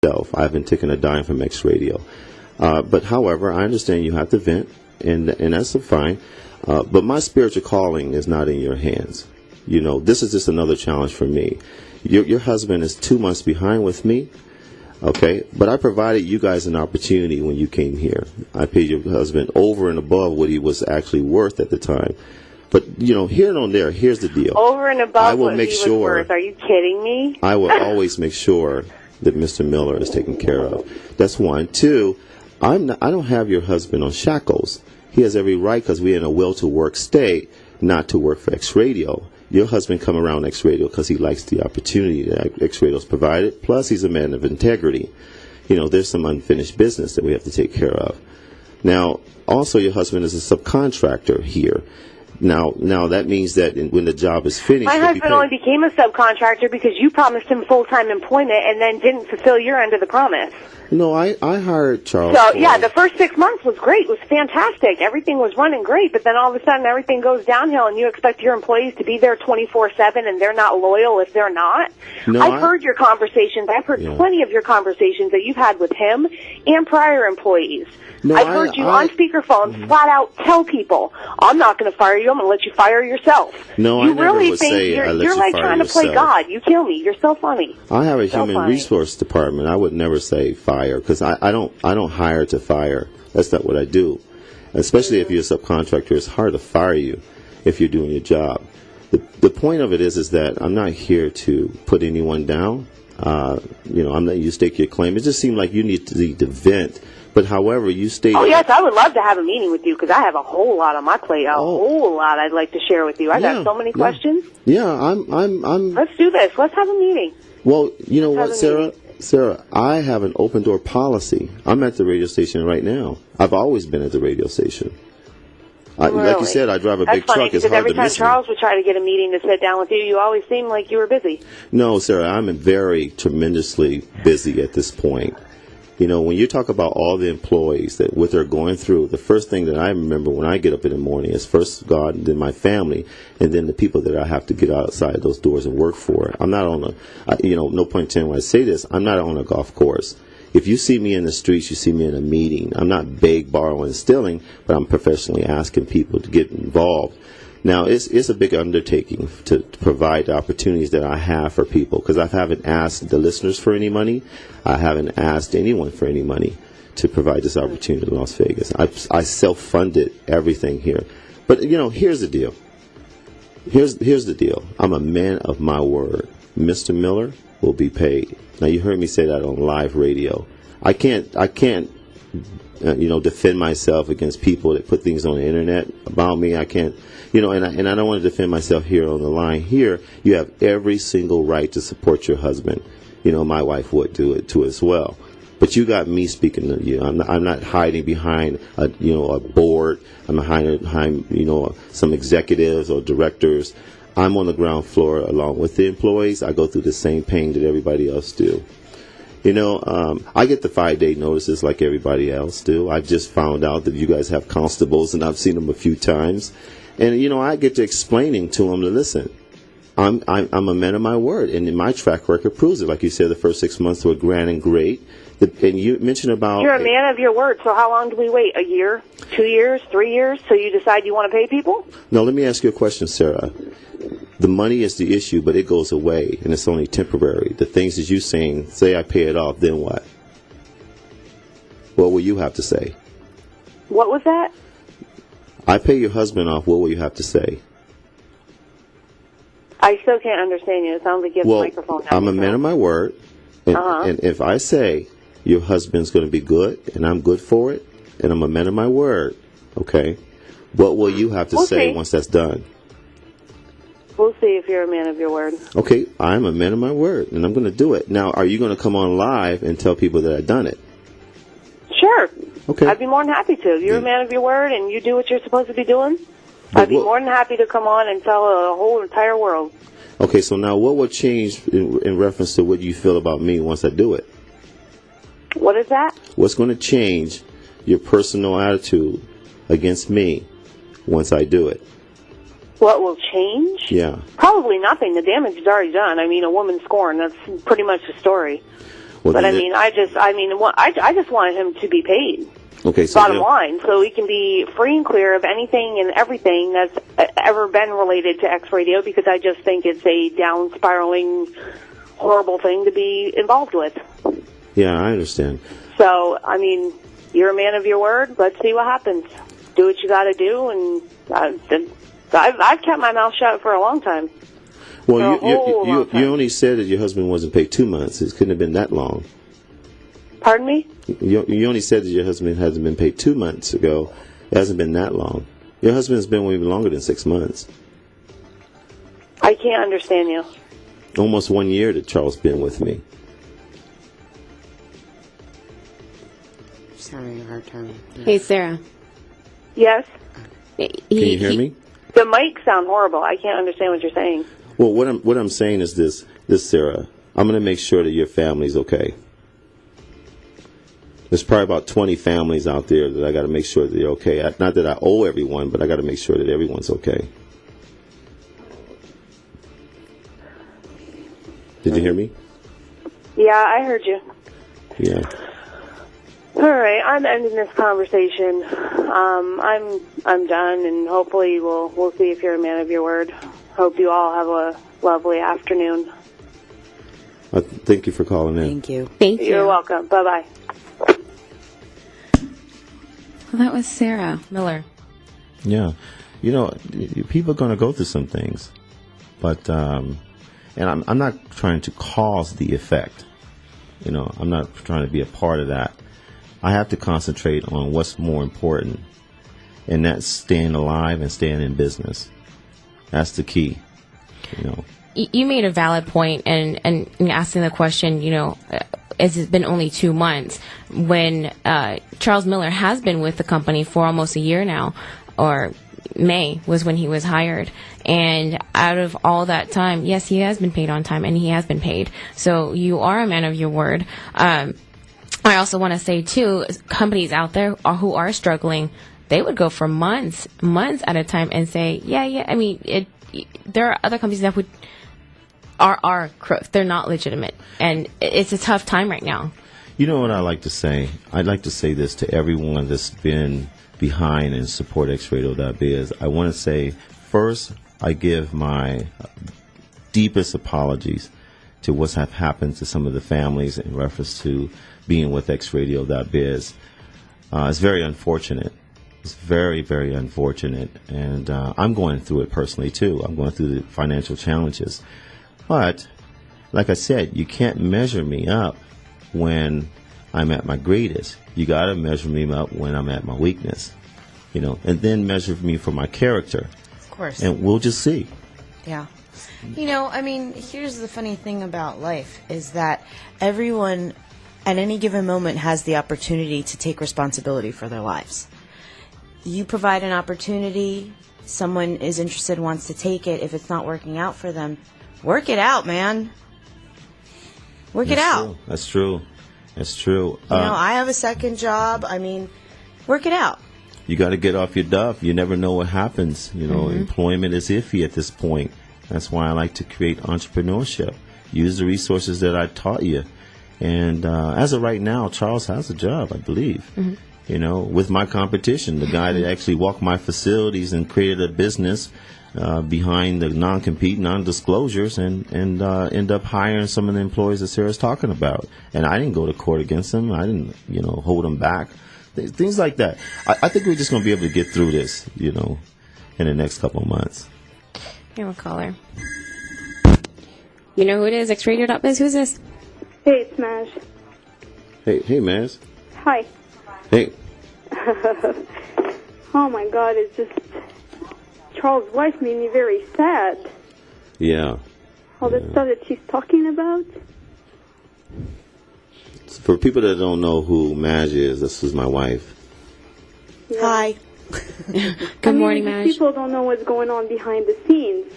myself. I haven't taken a dime from X Radio. But however, I understand you have to vent, and that's fine. But my spiritual calling is not in your hands. You know, this is just another challenge for me. Your husband is 2 months behind with me. Okay, but I provided you guys an opportunity when you came here. I paid your husband over and above what he was actually worth at the time. But, you know, here and there, here's the deal. Over and above what he was worth. Are you kidding me? I will always make sure that Mr. Miller is taken care of. That's one. Two, I don't have your husband on shackles. He has every right, because we're in a will-to-work state, not to work for X Radio. Your husband come around X Radio because he likes the opportunity that X Radio's provided. Plus, he's a man of integrity. You know, there's some unfinished business that we have to take care of. Now, also, your husband is a subcontractor here. Now that means that when the job is finished... My husband only became a subcontractor because you promised him full-time employment and then didn't fulfill your end of the promise. No, I hired Charles. So, yeah, the first 6 months was great. It was fantastic. Everything was running great, but then all of a sudden everything goes downhill and you expect your employees to be there 24/7 and they're not loyal if they're not. No, I've heard your conversations. I've heard plenty of your conversations that you've had with him and prior employees. No, I've heard you on speakerphone flat out tell people, I'm not going to fire you. I'm going to let you fire yourself. No, you I never really would think say I let you're you like fire trying yourself. to play God. You kill me. You're so funny. I have a human resource department. I would never say fire because I don't hire to fire. That's not what I do. Especially if you're a subcontractor, it's hard to fire you if you're doing your job. The point of it is that I'm not here to put anyone down. You know, I'm letting you stake your claim. It just seemed like you need to vent. But however, you stated... Oh, yes, I would love to have a meeting with you because I have a whole lot on my plate, a whole lot I'd like to share with you. I got so many questions. Yeah, I'm... Let's do this. Let's have a meeting. Well, you know what, Sarah, I have an open door policy. I'm at the radio station right now. I've always been at the radio station. Really? Like you said, I drive a big truck. It's hard to miss me. Every time Charles would try to get a meeting to sit down with you, you always seemed like you were busy. No, Sarah, I'm tremendously busy at this point. You know, when you talk about all the employees, that what they're going through, the first thing that I remember when I get up in the morning is first God, and then my family, and then the people that I have to get outside those doors and work for. I'm not on no point in time when I say this, I'm not on a golf course. If you see me in the streets, you see me in a meeting. I'm not beg, borrowing, stealing, but I'm professionally asking people to get involved. Now, it's a big undertaking to provide the opportunities that I have for people because I haven't asked the listeners for any money. I haven't asked anyone for any money to provide this opportunity in Las Vegas. I self-funded everything here. But, you know, here's the deal. Here's the deal. I'm a man of my word. Mr. Miller will be paid. Now, you heard me say that on live radio. I can't defend myself against people that put things on the internet about me. I can't, and I don't want to defend myself here on the line. Here, you have every single right to support your husband. My wife would do it too as well. But you got me speaking to you. I'm not hiding behind a board. I'm behind some executives or directors. I'm on the ground floor along with the employees. I go through the same pain that everybody else do. I get the 5-day notices like everybody else do. I just found out that you guys have constables, and I've seen them a few times. And, I get to explaining to them to listen. I'm a man of my word, and my track record proves it. Like you said, the first 6 months were grand and great. And you mentioned about... You're a man of your word, so how long do we wait? A year? 2 years? 3 years? So you decide you want to pay people? No, let me ask you a question, Sarah. The money is the issue, but it goes away, and it's only temporary. The things that you're saying, say I pay it off, then what? What will you have to say? What was that? I pay your husband off, what will you have to say? I still can't understand you. It sounds like you have a microphone down. I'm a man of my word, and if I say your husband's going to be good, and I'm good for it, and I'm a man of my word, okay, what will you have to say once that's done? We'll see if you're a man of your word. Okay, I'm a man of my word, and I'm going to do it. Now, are you going to come on live and tell people that I've done it? Sure. Okay. I'd be more than happy to. If you're a man of your word and you do what you're supposed to be doing, I'd be more than happy to come on and tell the whole entire world. Okay, so now what will change in reference to what you feel about me once I do it? What is that? What's going to change your personal attitude against me once I do it? What will change? Yeah. Probably nothing. The damage is already done. I mean, a woman scorned. That's pretty much the story. Well, but I just wanted him to be paid. Okay, so bottom line, so he can be free and clear of anything and everything that's ever been related to X Radio, because I just think it's a down spiraling, horrible thing to be involved with. Yeah, I understand. So, I mean, you're a man of your word. Let's see what happens. Do what you got to do, and I've kept my mouth shut for a long time. Well, you only said that your husband wasn't paid 2 months. It couldn't have been that long. Pardon me? You only said that your husband hasn't been paid 2 months ago. It hasn't been that long. Your husband's been with you longer than 6 months. I can't understand you. Almost 1 year that Charles been with me. She's having a hard time. Hey, Sarah. Yes? Can you hear me? The mics sound horrible. I can't understand what you're saying. Well, what I'm saying is this, Sarah. I'm going to make sure that your family's okay. There's probably about 20 families out there that I got to make sure that they're okay. Not that I owe everyone, but I got to make sure that everyone's okay. Did you hear me? Yeah, I heard you. Yeah. All right, I'm ending this conversation. I'm done, and hopefully we'll see if you're a man of your word. Hope you all have a lovely afternoon. Thank you for calling in. Thank you. You're welcome. Bye-bye. Well, that was Sarah Miller. Yeah. You know, people are going to go through some things. But, and I'm not trying to cause the effect. You know, I'm not trying to be a part of that. I have to concentrate on what's more important. And that's staying alive and staying in business. That's the key, you know. You made a valid point, and asking the question, you know, has it been only 2 months when Charles Miller has been with the company for almost a year now, or May was when he was hired. And out of all that time, yes, he has been paid on time, and he has been paid. So you are a man of your word. I also want to say, too, companies out there who are struggling, they would go for months at a time and say, yeah. I mean, there are other companies that are crooked. They're not legitimate, and it's a tough time right now. You know what I like to say? I'd like to say this to everyone that's been behind and support XRadio.biz. I want to say, first, I give my deepest apologies to what's happened to some of the families in reference to being with XRadio.biz. It's very unfortunate. It's very, very unfortunate. And I'm going through it personally, too. I'm going through the financial challenges. But, like I said, you can't measure me up when I'm at my greatest. You got to measure me up when I'm at my weakness, you know, and then measure me for my character. Of course. And we'll just see. Yeah. You know, I mean, here's the funny thing about life is that everyone at any given moment has the opportunity to take responsibility for their lives. You provide an opportunity, someone is interested, wants to take it. If it's not working out for them, work it out, man. Work it out. True. That's true. That's true. You know, I have a second job. I mean, work it out. You got to get off your duff. You never know what happens. You know, employment is iffy at this point. That's why I like to create entrepreneurship. Use the resources that I taught you. And as of right now, Charles has a job, I believe. You know, with my competition, the guy that actually walked my facilities and created a business behind the non-compete, non-disclosures, and end up hiring some of the employees that Sarah's talking about. And I didn't go to court against him. I didn't, you know, hold him back. Things like that. I think we're just going to be able to get through this, you know, in the next couple of months. Here, we'll call her. You know who it is? XRadio.biz. Who's this? Hey, it's Maj. Hey, Maz. Hi. Hey. Oh my God, it's just Charles' wife made me very sad. Yeah. All the stuff that she's talking about. For people that don't know who Maj is, this is my wife. Yeah. Hi. Good morning, Maj. People don't know what's going on behind the scenes.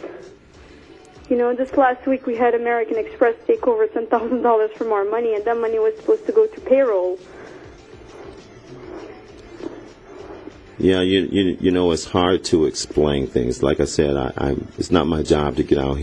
You know, just last week we had American Express take over $10,000 from our money, and that money was supposed to go to payroll. Yeah, you know, it's hard to explain things. Like I said, it's not my job to get out here